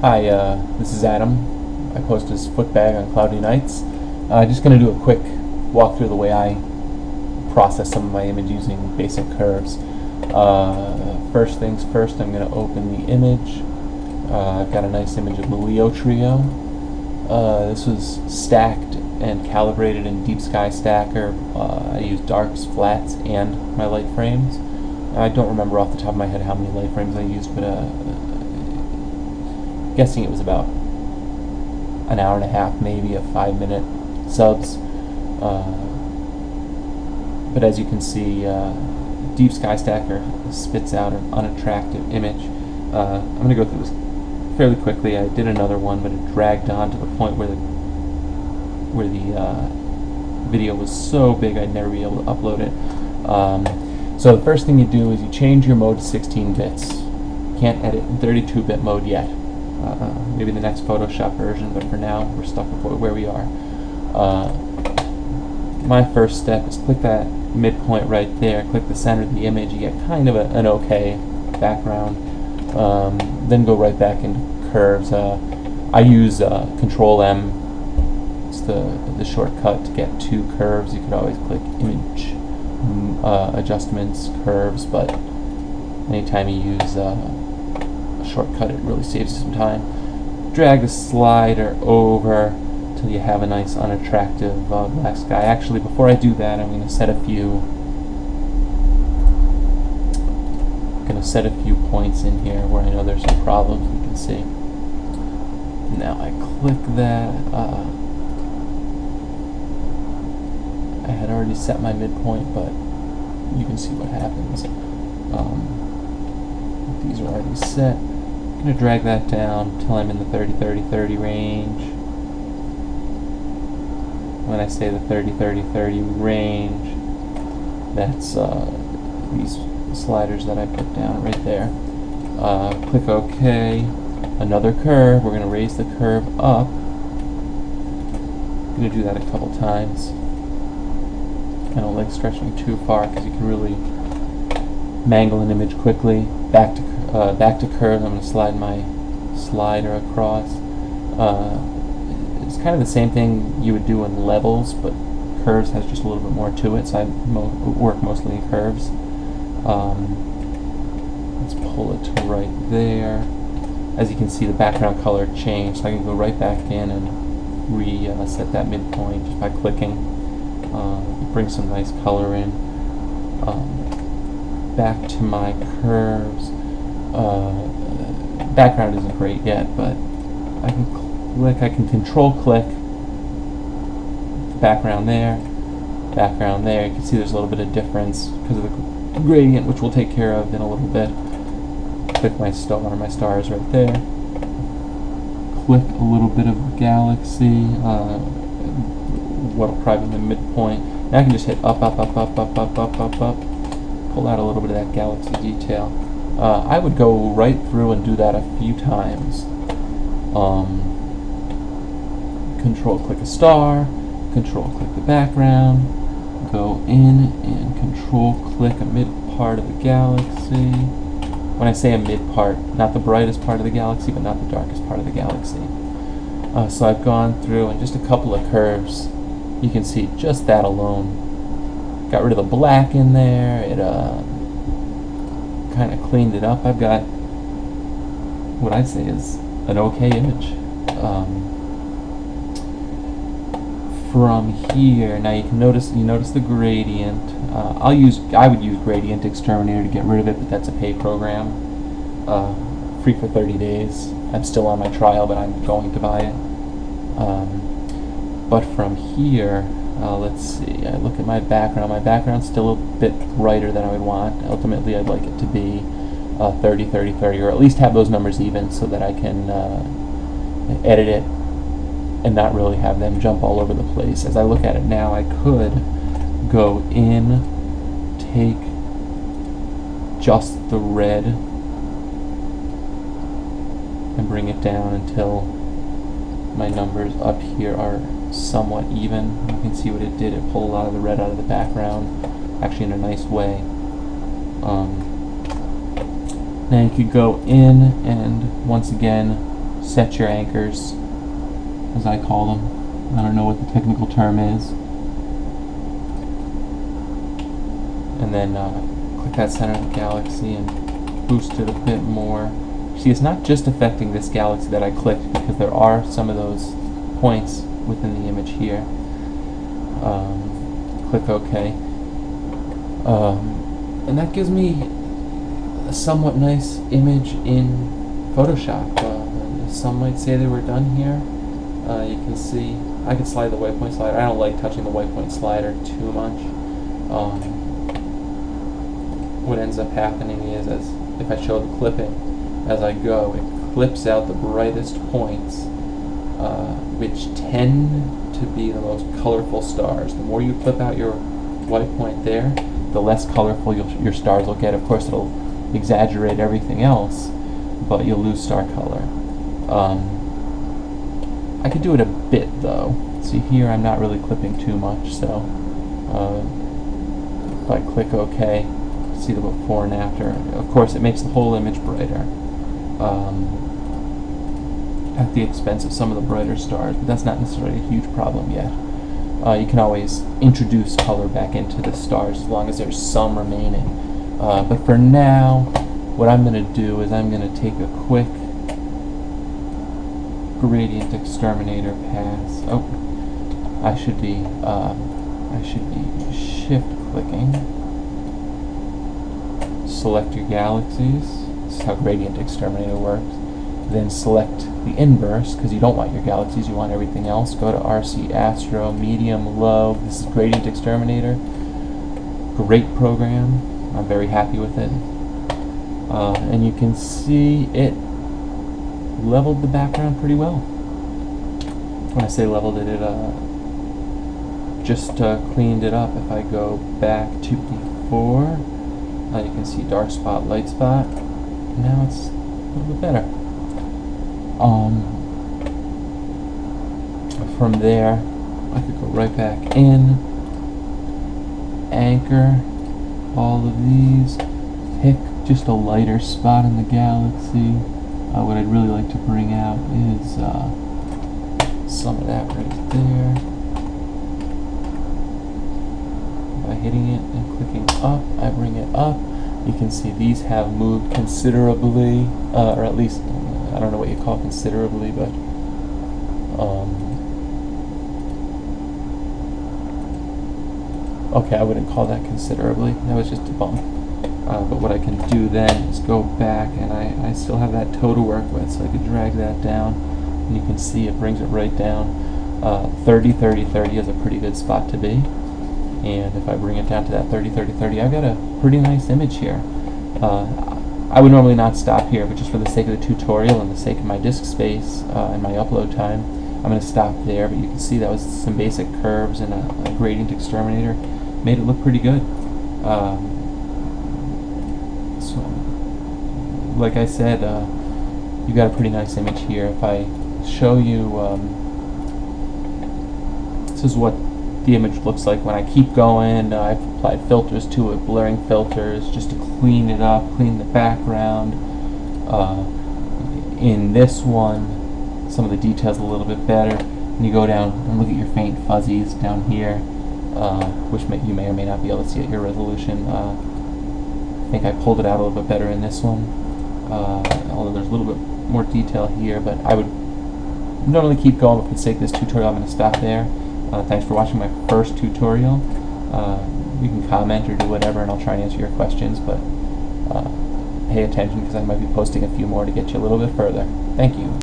Hi, this is Adam. I post his foot bag on cloudy nights. Just going to do a quick walkthrough of the way I process some of my image using basic curves. First things first, I'm going to open the image. I've got a nice image of the Leo trio. This was stacked and calibrated in Deep Sky Stacker. I used darks, flats, and my light frames. I don't remember off the top of my head how many light frames I used, but guessing it was about an hour and a half, maybe a 5-minute subs. But as you can see, Deep Sky Stacker spits out an unattractive image. I'm going to go through this fairly quickly. I did another one, but it dragged on to the point where the video was so big I'd never be able to upload it. So the first thing you do is you change your mode to 16 bits. Can't edit in 32-bit mode yet. Maybe the next Photoshop version, but for now we're stuck with where we are. My first step is click that midpoint right there, click the center of the image, you get kind of an okay background. Then go right back into curves. I use Control M. It's the shortcut to get to curves. You could always click image adjustments, curves, but anytime you use a shortcut, it really saves you some time. Drag the slider over till you have a nice unattractive black sky. Actually, before I do that, I'm going to set a few points in here where I know there's some problems. You can see. Now I click that. I had already set my midpoint, but you can see what happens. These are already set. I'm going to drag that down until I'm in the 30-30-30 range. When I say the 30-30-30 range, that's these sliders that I put down right there. Click OK. Another curve. We're going to raise the curve up. I'm going to do that a couple times. I don't like stretching too far because you can really mangle an image quickly. Back to curve. I'm going to slide my slider across. It's kind of the same thing you would do in levels, but curves has just a little bit more to it, so I work mostly in curves. Let's pull it to right there. As you can see, the background color changed, so I can go right back in and reset that midpoint just by clicking. Bring some nice color in. Back to my curves. Background isn't great yet, but I can control click background there. You can see there's a little bit of difference because of the gradient, which we'll take care of in a little bit. Click my star is right there. Click a little bit of galaxy, what'll probably be the midpoint. Now I can just hit up, pull out a little bit of that galaxy detail. I would go right through and do that a few times. Control click a star, control click the background, go in and control click a mid part of the galaxy. When I say a mid part, not the brightest part of the galaxy, but not the darkest part of the galaxy. So I've gone through and just a couple of curves. You can see just that alone. Got rid of the black in there. It kind of cleaned it up. I've got what I'd say is an okay image. From here, now you notice the gradient. I would use Gradient Exterminator to get rid of it, but that's a paid program, free for 30 days. I'm still on my trial, but I'm going to buy it. But from here, let's see. I look at my background. My background's still a bit brighter than I would want. Ultimately, I'd like it to be 30-30-30, or at least have those numbers even, so that I can edit it and not really have them jump all over the place. As I look at it now, I could go in, take just the red, and bring it down until my numbers up here are somewhat even. You can see what it did. It pulled a lot of the red out of the background, actually in a nice way. Now you could go in and once again set your anchors, as I call them. I don't know what the technical term is. And then click that center of the galaxy and boost it a bit more. See, it's not just affecting this galaxy that I clicked, because there are some of those points within the image here. Click OK. And that gives me a somewhat nice image in Photoshop. Some might say they were done here. You can see I can slide the waypoint slider. I don't like touching the waypoint slider too much. What ends up happening is, as if I show the clipping as I go, it clips out the brightest points, which tend to be the most colorful stars. The more you clip out your white point there, the less colorful your stars will get. Of course, it'll exaggerate everything else, but you'll lose star color. I could do it a bit though. See here, I'm not really clipping too much, so if I click OK, see the before and after. Of course, it makes the whole image brighter, at the expense of some of the brighter stars, but that's not necessarily a huge problem yet. You can always introduce color back into the stars as long as there's some remaining. But for now, what I'm going to do is I'm going to take a quick gradient exterminator pass. Oh, I should be shift clicking. Select your galaxies. This is how gradient exterminator works. Then select the inverse, because you don't want your galaxies, you want everything else. Go to RC Astro, medium, low. This is gradient exterminator. Great program. I'm very happy with it. And you can see it leveled the background pretty well. When I say leveled it, it just cleaned it up. If I go back to before, you can see dark spot, light spot. Now it's a little bit better. From there, I could go right back in, anchor all of these, pick just a lighter spot in the galaxy. What I'd really like to bring out is some of that right there. By hitting it and clicking up, I bring it up. You can see these have moved considerably, or at least, I don't know what you call considerably, but okay, I wouldn't call that considerably. That was just a bump. But what I can do then is go back, and I still have that toe to work with, so I could drag that down, and you can see it brings it right down. 30, 30, 30 is a pretty good spot to be. And if I bring it down to that 30, 30, 30, I've got a pretty nice image here. I would normally not stop here, but just for the sake of the tutorial and the sake of my disk space and my upload time, I'm going to stop there. But you can see that was some basic curves and a gradient exterminator. Made it look pretty good. So, like I said, you got a pretty nice image here. If I show you, this is what the image looks like when I keep going. I've applied filters to it, blurring filters, just to clean it up, clean the background. In this one, some of the details a little bit better. And you go down and look at your faint fuzzies down here, which you may or may not be able to see at your resolution. I think I pulled it out a little bit better in this one, although there's a little bit more detail here, but I would normally keep going, but for the sake of this tutorial I'm going to stop there. Thanks for watching my first tutorial. You can comment or do whatever and I'll try and answer your questions, but pay attention because I might be posting a few more to get you a little bit further. Thank you.